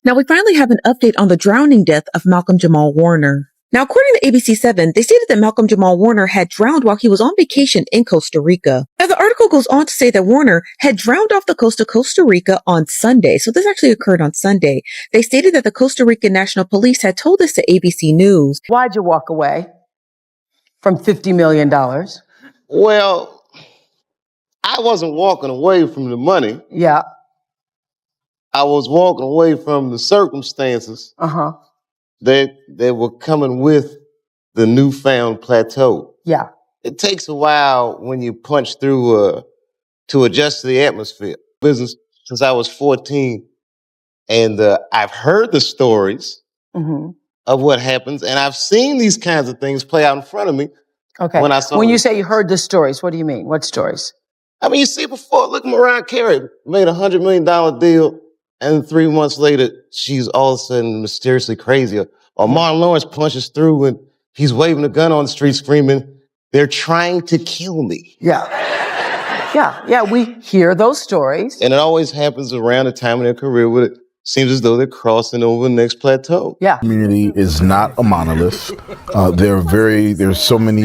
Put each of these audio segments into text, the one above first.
Now we finally have an update on the drowning death of Malcolm-Jamal Warner. Now, according to ABC7, they stated that Malcolm-Jamal Warner had drowned while he was on vacation in Costa Rica. Now, the article goes on to say that Warner had drowned off the coast of Costa Rica on Sunday. So this actually occurred on Sunday. They stated that the Costa Rican National Police had told this to ABC News. Why'd you walk away from $50 million? Well, I wasn't walking away from the money. Yeah. I was walking away from the circumstances that were coming with the newfound plateau. Yeah. It takes a while when you punch through to adjust to the atmosphere. Business since I was 14, and I've heard the stories of what happens, and I've seen these kinds of things play out in front of me. Okay. When you say you heard the stories, what do you mean? What stories? I mean, you see before, look, Mariah Carey made a $100 million deal, and 3 months later, she's all of a sudden mysteriously crazy. Or Martin Lawrence punches through and he's waving a gun on the street screaming, "They're trying to kill me." Yeah. Yeah, we hear those stories. And it always happens around the time in their career where it seems as though they're crossing over the next plateau. Yeah. Community is not a monolith. There's so many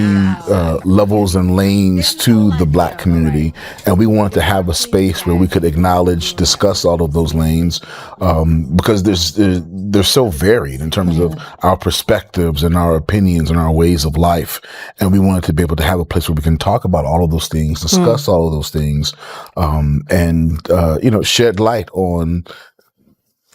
levels and lanes to the Black community, and we wanted to have a space where we could acknowledge, discuss all of those lanes, because they're so varied in terms of our perspectives and our opinions and our ways of life, and we wanted to be able to have a place where we can talk about all of those things, discuss all of those things, and shed light on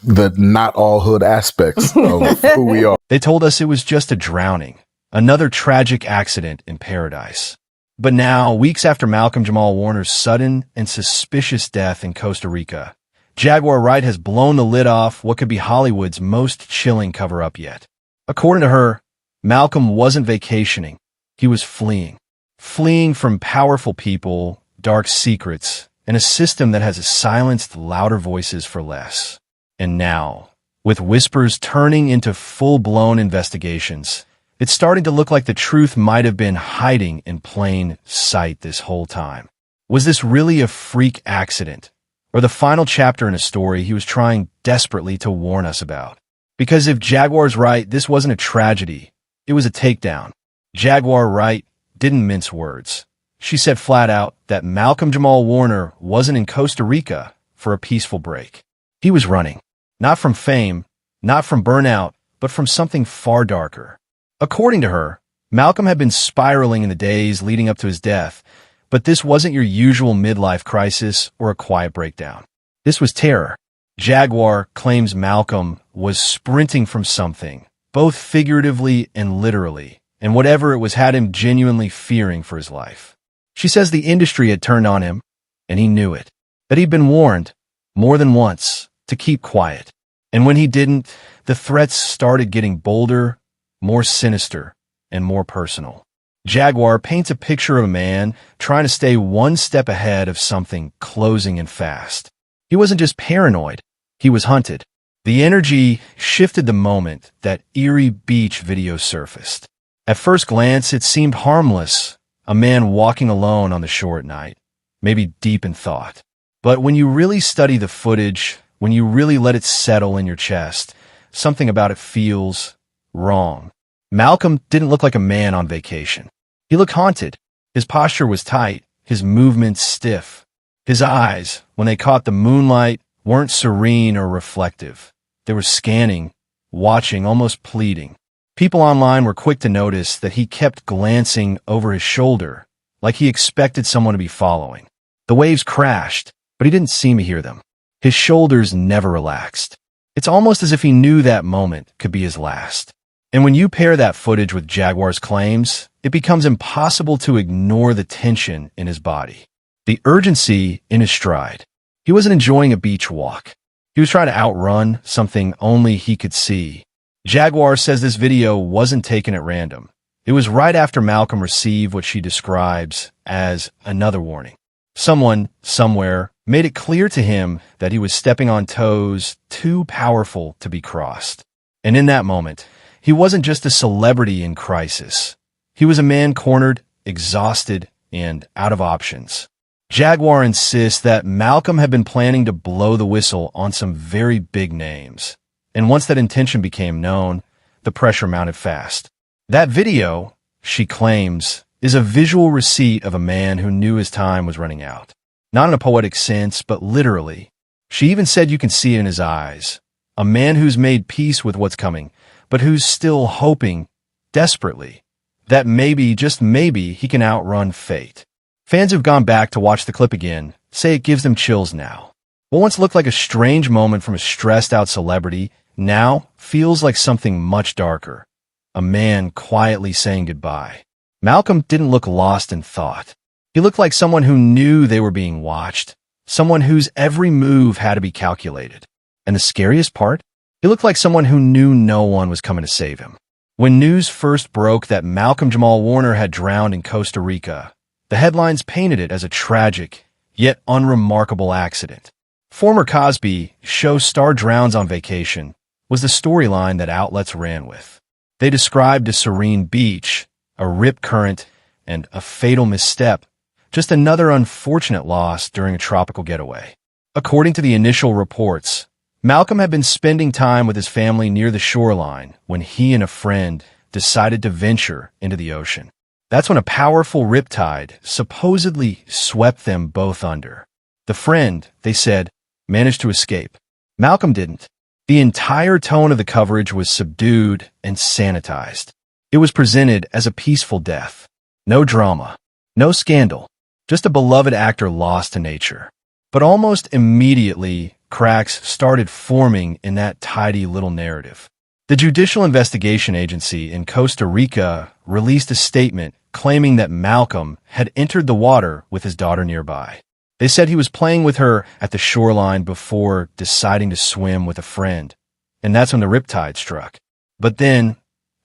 the not all hood aspects of who we are. They told us it was just a drowning, another tragic accident in paradise. But now, weeks after Malcolm-Jamal Warner's sudden and suspicious death in Costa Rica, Jaguar Wright has blown the lid off what could be Hollywood's most chilling cover-up yet. According to her, Malcolm wasn't vacationing. He was fleeing. Fleeing from powerful people, dark secrets, and a system that has silenced louder voices for less. And now, with whispers turning into full-blown investigations, it's starting to look like the truth might have been hiding in plain sight this whole time. Was this really a freak accident, or the final chapter in a story he was trying desperately to warn us about? Because if Jaguar's right, this wasn't a tragedy, it was a takedown. Jaguar Wright didn't mince words. She said flat out that Malcolm-Jamal Warner wasn't in Costa Rica for a peaceful break. He was running. Not from fame, not from burnout, but from something far darker. According to her, Malcolm had been spiraling in the days leading up to his death, but this wasn't your usual midlife crisis or a quiet breakdown. This was terror. Jaguar claims Malcolm was sprinting from something, both figuratively and literally, and whatever it was had him genuinely fearing for his life. She says the industry had turned on him, and he knew it, that he'd been warned, more than once, to keep quiet. And when he didn't, the threats started getting bolder, more sinister, and more personal. Jaguar paints a picture of a man trying to stay one step ahead of something closing in fast. He wasn't just paranoid, he was hunted. The energy shifted the moment that eerie beach video surfaced. At first glance, it seemed harmless, a man walking alone on the shore at night, maybe deep in thought. But when you really study the footage, when you really let it settle in your chest, something about it feels wrong. Malcolm didn't look like a man on vacation. He looked haunted. His posture was tight, his movements stiff. His eyes, when they caught the moonlight, weren't serene or reflective. They were scanning, watching, almost pleading. People online were quick to notice that he kept glancing over his shoulder, like he expected someone to be following. The waves crashed, but he didn't seem to hear them. His shoulders never relaxed. It's almost as if he knew that moment could be his last. And when you pair that footage with Jaguar's claims, it becomes impossible to ignore the tension in his body, the urgency in his stride. He wasn't enjoying a beach walk. He was trying to outrun something only he could see. Jaguar says this video wasn't taken at random. It was right after Malcolm received what she describes as another warning. Someone, somewhere, made it clear to him that he was stepping on toes too powerful to be crossed. And in that moment, he wasn't just a celebrity in crisis. He was a man cornered, exhausted, and out of options. Jaguar insists that Malcolm had been planning to blow the whistle on some very big names. And once that intention became known, the pressure mounted fast. That video, she claims, is a visual receipt of a man who knew his time was running out. Not in a poetic sense, but literally. She even said you can see it in his eyes. A man who's made peace with what's coming, but who's still hoping, desperately, that maybe, just maybe, he can outrun fate. Fans who've gone back to watch the clip again say it gives them chills now. What once looked like a strange moment from a stressed-out celebrity now feels like something much darker. A man quietly saying goodbye. Malcolm didn't look lost in thought. He looked like someone who knew they were being watched, someone whose every move had to be calculated. And the scariest part? He looked like someone who knew no one was coming to save him. When news first broke that Malcom-Jamal Warner had drowned in Costa Rica, the headlines painted it as a tragic, yet unremarkable accident. Former Cosby show star drowns on vacation was the storyline that outlets ran with. They described a serene beach, a rip current, and a fatal misstep, just another unfortunate loss during a tropical getaway. According to the initial reports, Malcolm had been spending time with his family near the shoreline when he and a friend decided to venture into the ocean. That's when a powerful riptide supposedly swept them both under. The friend, they said, managed to escape. Malcolm didn't. The entire tone of the coverage was subdued and sanitized. It was presented as a peaceful death. No drama, no scandal, just a beloved actor lost to nature. But almost immediately, cracks started forming in that tidy little narrative. The Judicial Investigation Agency in Costa Rica released a statement claiming that Malcolm had entered the water with his daughter nearby. They said he was playing with her at the shoreline before deciding to swim with a friend, and that's when the riptide struck. But then,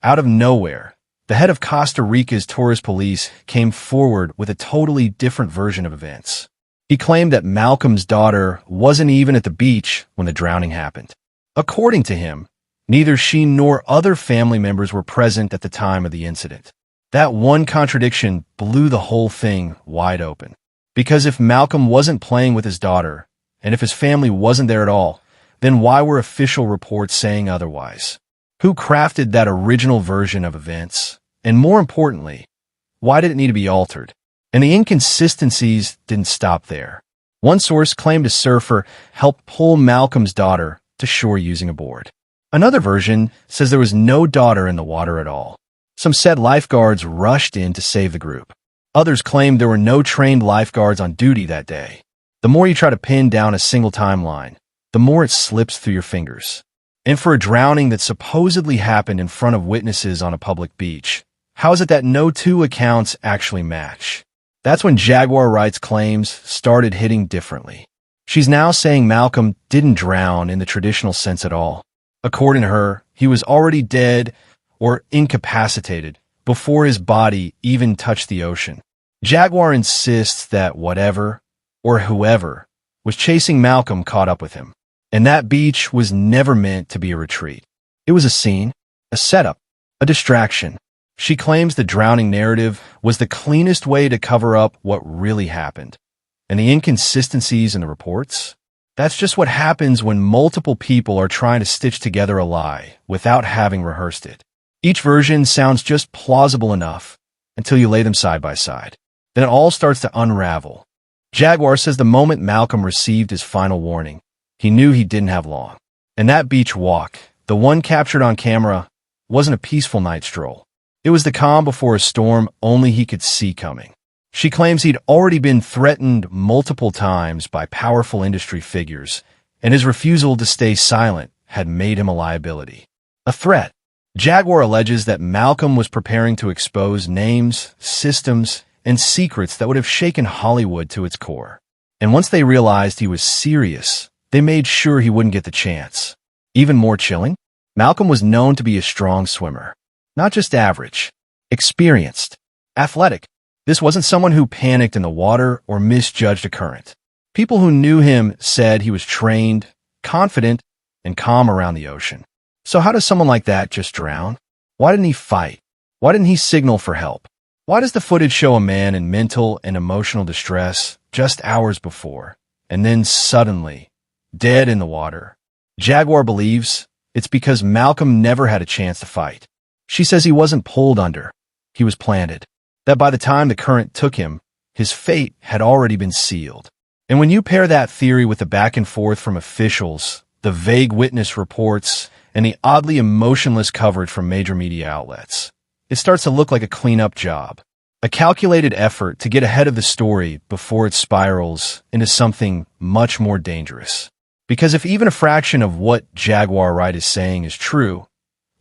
out of nowhere, the head of Costa Rica's tourist police came forward with a totally different version of events. He claimed that Malcolm's daughter wasn't even at the beach when the drowning happened. According to him, neither she nor other family members were present at the time of the incident. That one contradiction blew the whole thing wide open. Because if Malcolm wasn't playing with his daughter, and if his family wasn't there at all, then why were official reports saying otherwise? Who crafted that original version of events? And more importantly, why did it need to be altered? And the inconsistencies didn't stop there. One source claimed a surfer helped pull Malcolm's daughter to shore using a board. Another version says there was no daughter in the water at all. Some said lifeguards rushed in to save the group. Others claimed there were no trained lifeguards on duty that day. The more you try to pin down a single timeline, the more it slips through your fingers. And for a drowning that supposedly happened in front of witnesses on a public beach, how is it that no two accounts actually match? That's when Jaguar Wright's claims started hitting differently. She's now saying Malcolm didn't drown in the traditional sense at all. According to her, he was already dead or incapacitated before his body even touched the ocean. Jaguar insists that whatever or whoever was chasing Malcolm caught up with him. And that beach was never meant to be a retreat. It was a scene, a setup, a distraction. She claims the drowning narrative was the cleanest way to cover up what really happened. And the inconsistencies in the reports? That's just what happens when multiple people are trying to stitch together a lie without having rehearsed it. Each version sounds just plausible enough until you lay them side by side. Then it all starts to unravel. Jaguar says the moment Malcolm received his final warning, he knew he didn't have long. And that beach walk, the one captured on camera, wasn't a peaceful night stroll. It was the calm before a storm only he could see coming. She claims he'd already been threatened multiple times by powerful industry figures, and his refusal to stay silent had made him a liability. A threat. Jaguar alleges that Malcolm was preparing to expose names, systems, and secrets that would have shaken Hollywood to its core. And once they realized he was serious, they made sure he wouldn't get the chance. Even more chilling, Malcolm was known to be a strong swimmer. Not just average, experienced, athletic. This wasn't someone who panicked in the water or misjudged a current. People who knew him said he was trained, confident, and calm around the ocean. So how does someone like that just drown? Why didn't he fight? Why didn't he signal for help? Why does the footage show a man in mental and emotional distress just hours before, and then suddenly, dead in the water? Jaguar believes It's because Malcolm never had a chance to fight. She says he wasn't pulled under. He was planted. That by the time the current took him, his fate had already been sealed. And when you pair that theory with the back and forth from officials, the vague witness reports, and the oddly emotionless coverage from major media outlets, it starts to look like a cleanup job. A calculated effort to get ahead of the story before it spirals into something much more dangerous. Because if even a fraction of what Jaguar Wright is saying is true,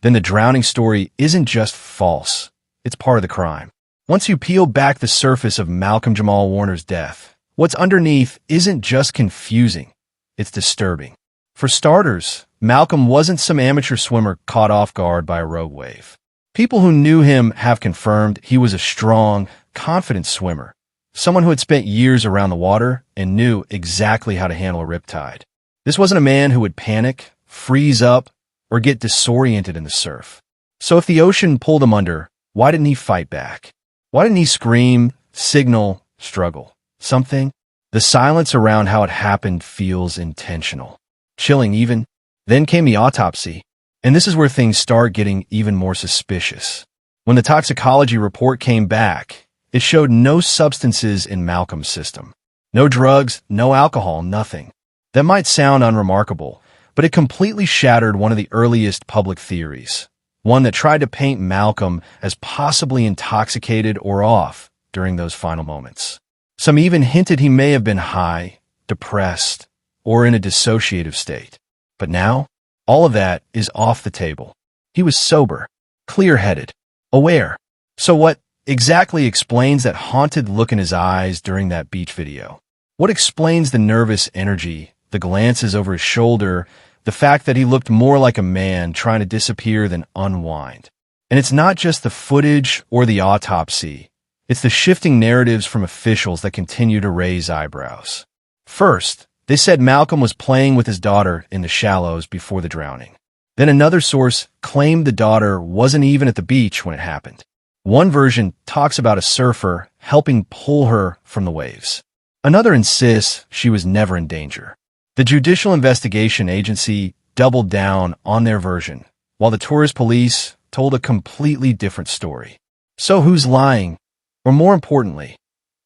then the drowning story isn't just false, it's part of the crime. Once you peel back the surface of Malcolm-Jamal Warner's death, what's underneath isn't just confusing, it's disturbing. For starters, Malcolm wasn't some amateur swimmer caught off guard by a rogue wave. People who knew him have confirmed he was a strong, confident swimmer, someone who had spent years around the water and knew exactly how to handle a riptide. This wasn't a man who would panic, freeze up, or get disoriented in the surf. So if the ocean pulled him under, why didn't he fight back? Why didn't he scream, signal, struggle? Something? The silence around how it happened feels intentional. Chilling even. Then came the autopsy. And this is where things start getting even more suspicious. When the toxicology report came back, it showed no substances in Malcolm's system. No drugs, no alcohol, nothing. That might sound unremarkable, but it completely shattered one of the earliest public theories, one that tried to paint Malcolm as possibly intoxicated or off during those final moments. Some even hinted he may have been high, depressed, or in a dissociative state. But now, all of that is off the table. He was sober, clear-headed, aware. So what exactly explains that haunted look in his eyes during that beach video? What explains the nervous energy, the glances over his shoulder, the fact that he looked more like a man trying to disappear than unwind? And it's not just the footage or the autopsy. It's the shifting narratives from officials that continue to raise eyebrows. First, they said Malcolm was playing with his daughter in the shallows before the drowning. Then another source claimed the daughter wasn't even at the beach when it happened. One version talks about a surfer helping pull her from the waves. Another insists she was never in danger. The Judicial Investigation Agency doubled down on their version, while the tourist police told a completely different story. So who's lying? Or more importantly,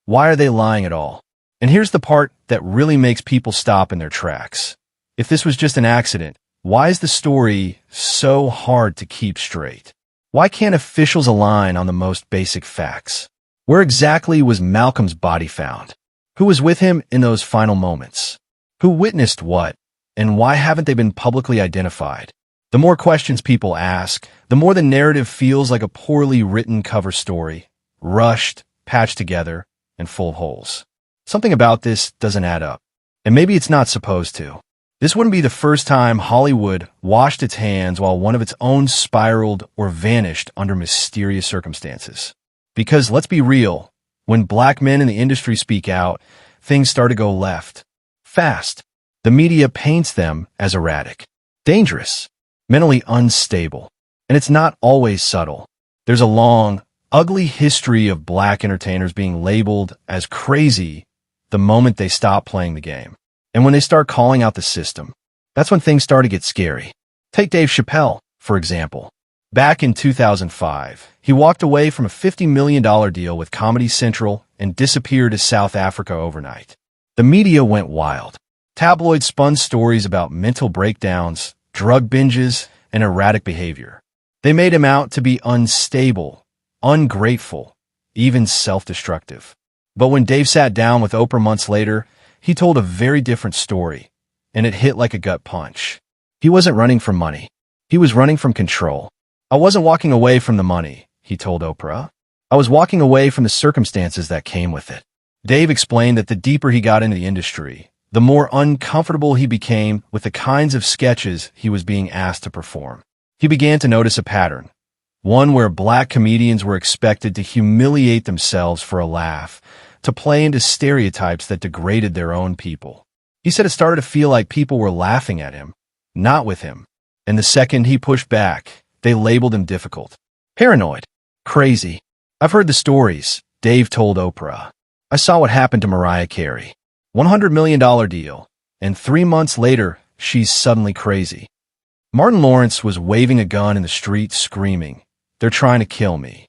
why are they lying at all? And here's the part that really makes people stop in their tracks. If this was just an accident, why is the story so hard to keep straight? Why can't officials align on the most basic facts? Where exactly was Malcolm's body found? Who was with him in those final moments? Who witnessed what? And why haven't they been publicly identified? The more questions people ask, the more the narrative feels like a poorly written cover story, rushed, patched together, and full of holes. Something about this doesn't add up. And maybe it's not supposed to. This wouldn't be the first time Hollywood washed its hands while one of its own spiraled or vanished under mysterious circumstances. Because let's be real, when black men in the industry speak out, things start to go left. Fast. The media paints them as erratic, dangerous, mentally unstable. And it's not always subtle. There's a long, ugly history of black entertainers being labeled as crazy the moment they stop playing the game. And when they start calling out the system, that's when things start to get scary. Take Dave Chappelle, for example. Back in 2005, he walked away from a $50 million deal with Comedy Central and disappeared to South Africa overnight. The media went wild. Tabloids spun stories about mental breakdowns, drug binges, and erratic behavior. They made him out to be unstable, ungrateful, even self-destructive. But when Dave sat down with Oprah months later, he told a very different story, and it hit like a gut punch. He wasn't running from money. He was running from control. I wasn't walking away from the money, he told Oprah. I was walking away from the circumstances that came with it. Dave explained that the deeper he got into the industry, the more uncomfortable he became with the kinds of sketches he was being asked to perform. He began to notice a pattern, one where black comedians were expected to humiliate themselves for a laugh, to play into stereotypes that degraded their own people. He said it started to feel like people were laughing at him, not with him. And the second he pushed back, they labeled him difficult, paranoid, crazy. I've heard the stories, Dave told Oprah. I saw what happened to Mariah Carey. $100 million deal, and 3 months later, she's suddenly crazy. Martin Lawrence was waving a gun in the street, screaming, "They're trying to kill me."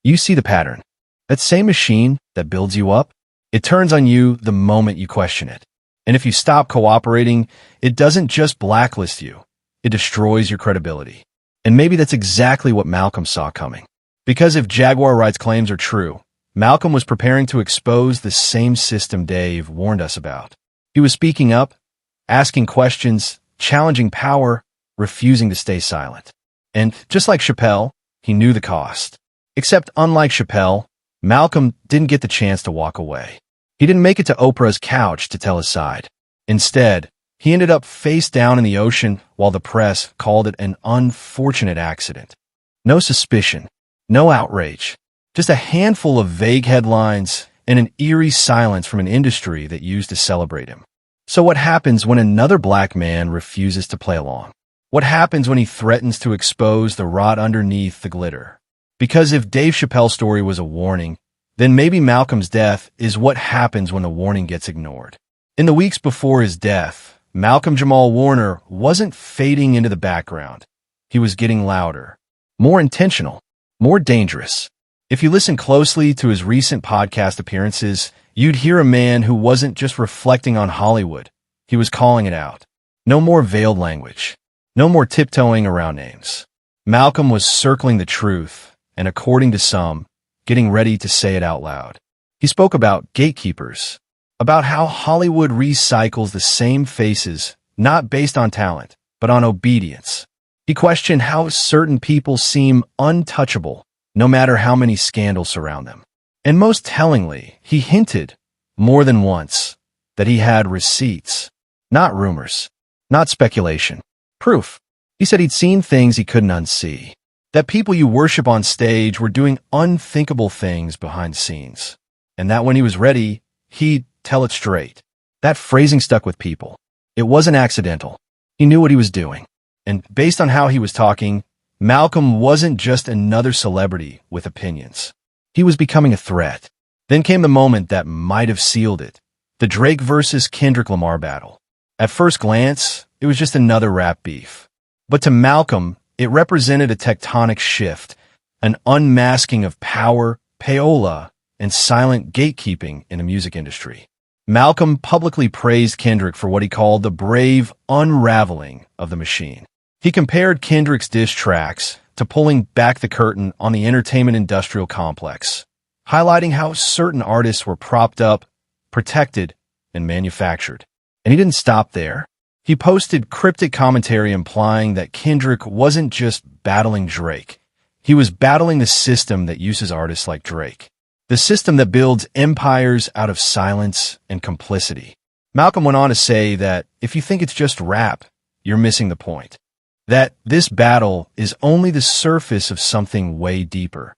You see the pattern. That same machine that builds you up, it turns on you the moment you question it. And if you stop cooperating, it doesn't just blacklist you, it destroys your credibility. And maybe that's exactly what Malcolm saw coming. Because if Jaguar Wright's claims are true, Malcolm was preparing to expose the same system Dave warned us about. He was speaking up, asking questions, challenging power, refusing to stay silent. And just like Chappelle, he knew the cost. Except unlike Chappelle, Malcolm didn't get the chance to walk away. He didn't make it to Oprah's couch to tell his side. Instead, he ended up face down in the ocean while the press called it an unfortunate accident. No suspicion, no outrage, just a handful of vague headlines and an eerie silence from an industry that used to celebrate him. So what happens when another black man refuses to play along? What happens when he threatens to expose the rot underneath the glitter? Because if Dave Chappelle's story was a warning, then maybe Malcolm's death is what happens when the warning gets ignored. In the weeks before his death, Malcolm-Jamal Warner wasn't fading into the background. He was getting louder, more intentional, more dangerous. If you listen closely to his recent podcast appearances, you'd hear a man who wasn't just reflecting on Hollywood. He was calling it out. No more veiled language. No more tiptoeing around names. Malcolm was circling the truth, and according to some, getting ready to say it out loud. He spoke about gatekeepers, about how Hollywood recycles the same faces, not based on talent, but on obedience. He questioned how certain people seem untouchable, no matter how many scandals surround them. And most tellingly, he hinted, more than once, that he had receipts, not rumors, not speculation, proof. He said he'd seen things he couldn't unsee, that people you worship on stage were doing unthinkable things behind the scenes, and that when he was ready, he'd tell it straight. That phrasing stuck with people. It wasn't accidental. He knew what he was doing. And based on how he was talking, Malcolm wasn't just another celebrity with opinions. He was becoming a threat. Then came the moment that might have sealed it. The Drake versus Kendrick Lamar battle. At first glance, it was just another rap beef. But to Malcolm, it represented a tectonic shift, an unmasking of power, payola, and silent gatekeeping in the music industry. Malcolm publicly praised Kendrick for what he called the brave unraveling of the machine. He compared Kendrick's diss tracks to pulling back the curtain on the entertainment industrial complex, highlighting how certain artists were propped up, protected, and manufactured. And he didn't stop there. He posted cryptic commentary implying that Kendrick wasn't just battling Drake. He was battling the system that uses artists like Drake. The system that builds empires out of silence and complicity. Malcolm went on to say that if you think it's just rap, you're missing the point. That this battle is only the surface of something way deeper.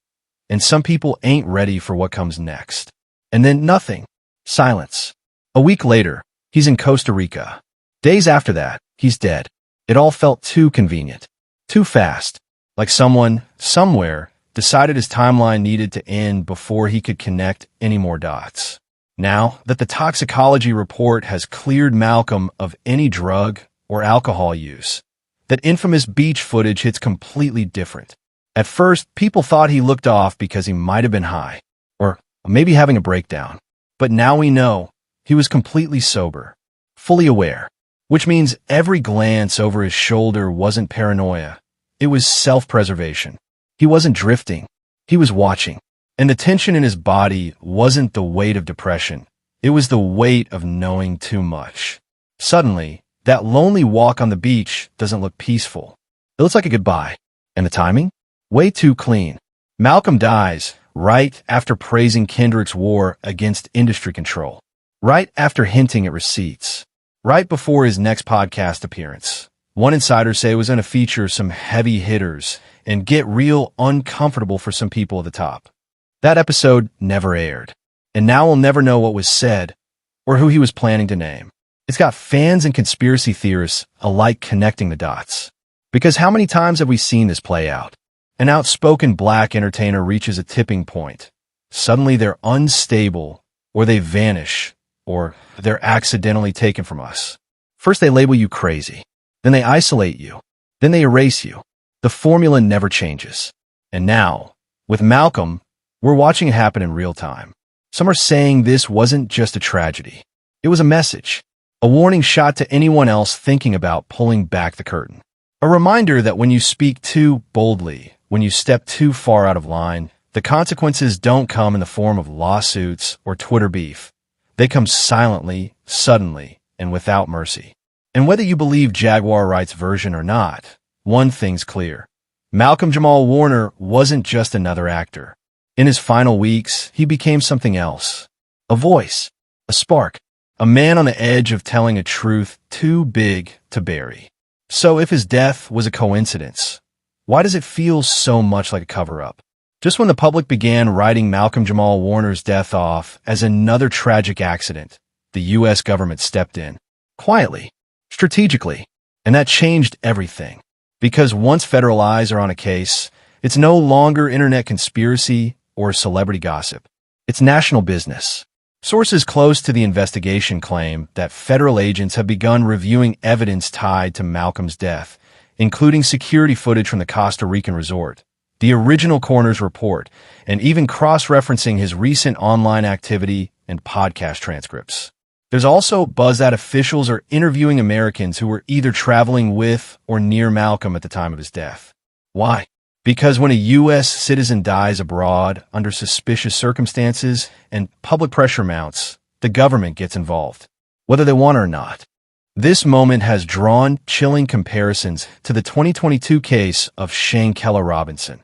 And some people ain't ready for what comes next. And then nothing. Silence. A week later, he's in Costa Rica. Days after that, he's dead. It all felt too convenient. Too fast. Like someone, somewhere, decided his timeline needed to end before he could connect any more dots. Now that the toxicology report has cleared Malcolm of any drug or alcohol use, that infamous beach footage hits completely different. At first, people thought he looked off because he might have been high, or maybe having a breakdown. But now we know he was completely sober, fully aware, which means every glance over his shoulder wasn't paranoia. It was self-preservation. He wasn't drifting. He was watching. And the tension in his body wasn't the weight of depression. It was the weight of knowing too much. Suddenly, that lonely walk on the beach doesn't look peaceful. It looks like a goodbye. And the timing? Way too clean. Malcolm dies right after praising Kendrick's war against industry control. Right after hinting at receipts. Right before his next podcast appearance. One insider say it was going to feature some heavy hitters and get real uncomfortable for some people at the top. That episode never aired. And now we'll never know what was said or who he was planning to name. It's got fans and conspiracy theorists alike connecting the dots. Because how many times have we seen this play out? An outspoken black entertainer reaches a tipping point. Suddenly they're unstable, or they vanish, or they're accidentally taken from us. First they label you crazy. Then they isolate you. Then they erase you. The formula never changes. And now, with Malcolm, we're watching it happen in real time. Some are saying this wasn't just a tragedy. It was a message, a warning shot to anyone else thinking about pulling back the curtain. A reminder that when you speak too boldly, when you step too far out of line, the consequences don't come in the form of lawsuits or Twitter beef. They come silently, suddenly, and without mercy. And whether you believe Jaguar Wright's version or not, one thing's clear. Malcolm-Jamal Warner wasn't just another actor. In his final weeks, he became something else. A voice, a spark, a man on the edge of telling a truth too big to bury. So if his death was a coincidence, why does it feel so much like a cover-up? Just when the public began writing Malcolm-Jamal Warner's death off as another tragic accident, the U.S. government stepped in. Quietly, strategically, and that changed everything. Because once federal eyes are on a case, it's no longer internet conspiracy or celebrity gossip. It's national business. Sources close to the investigation claim that federal agents have begun reviewing evidence tied to Malcolm's death, including security footage from the Costa Rican resort, the original coroner's report, and even cross-referencing his recent online activity and podcast transcripts. There's also buzz that officials are interviewing Americans who were either traveling with or near Malcolm at the time of his death. Why? Because when a U.S. citizen dies abroad under suspicious circumstances and public pressure mounts, the government gets involved, whether they want or not. This moment has drawn chilling comparisons to the 2022 case of Shane Keller Robinson,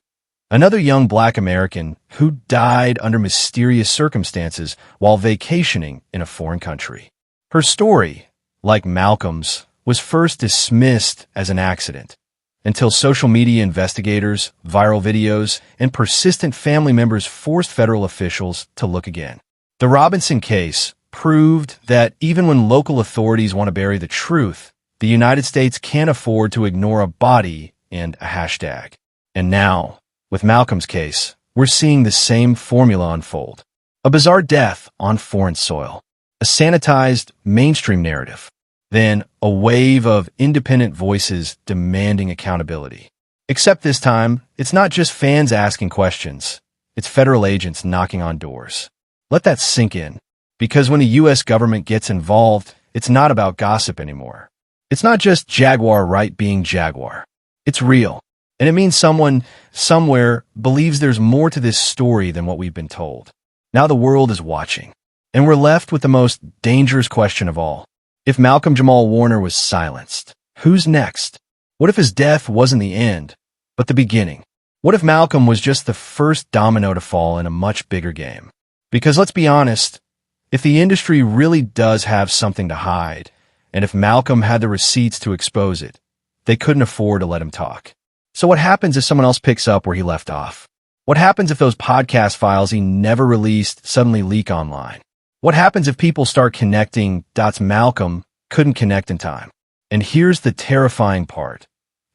another young Black American who died under mysterious circumstances while vacationing in a foreign country. Her story, like Malcolm's, was first dismissed as an accident, until social media investigators, viral videos, and persistent family members forced federal officials to look again. The Robinson case proved that even when local authorities want to bury the truth, the United States can't afford to ignore a body and a hashtag. And now, with Malcolm's case, we're seeing the same formula unfold. A bizarre death on foreign soil, a sanitized mainstream narrative, then a wave of independent voices demanding accountability. Except this time, it's not just fans asking questions. It's federal agents knocking on doors. Let that sink in, because when the U.S. government gets involved, it's not about gossip anymore. It's not just Jaguar Wright being Jaguar. It's real, and it means someone, somewhere, believes there's more to this story than what we've been told. Now the world is watching, and we're left with the most dangerous question of all. If Malcolm-Jamal Warner was silenced, who's next? What if his death wasn't the end, but the beginning? What if Malcolm was just the first domino to fall in a much bigger game? Because let's be honest, if the industry really does have something to hide, and if Malcolm had the receipts to expose it, they couldn't afford to let him talk. So what happens if someone else picks up where he left off? What happens if those podcast files he never released suddenly leak online? What happens if people start connecting dots Malcolm couldn't connect in time? And here's the terrifying part.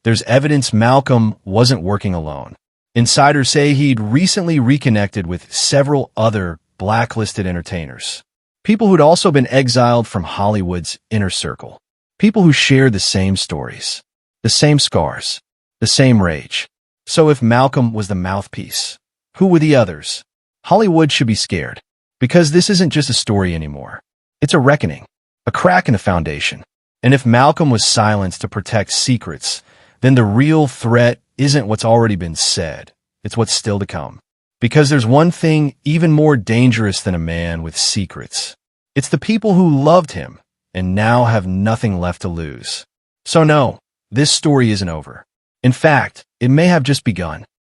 There's evidence Malcolm wasn't working alone. Insiders say he'd recently reconnected with several other blacklisted entertainers. People who'd also been exiled from Hollywood's inner circle. People who shared the same stories, the same scars, the same rage. So if Malcolm was the mouthpiece, who were the others? Hollywood should be scared. Because this isn't just a story anymore. It's a reckoning, a crack in the foundation. And if Malcolm was silenced to protect secrets, then the real threat isn't what's already been said. It's what's still to come. Because there's one thing even more dangerous than a man with secrets. It's the people who loved him and now have nothing left to lose. So no, this story isn't over. In fact, it may have just begun.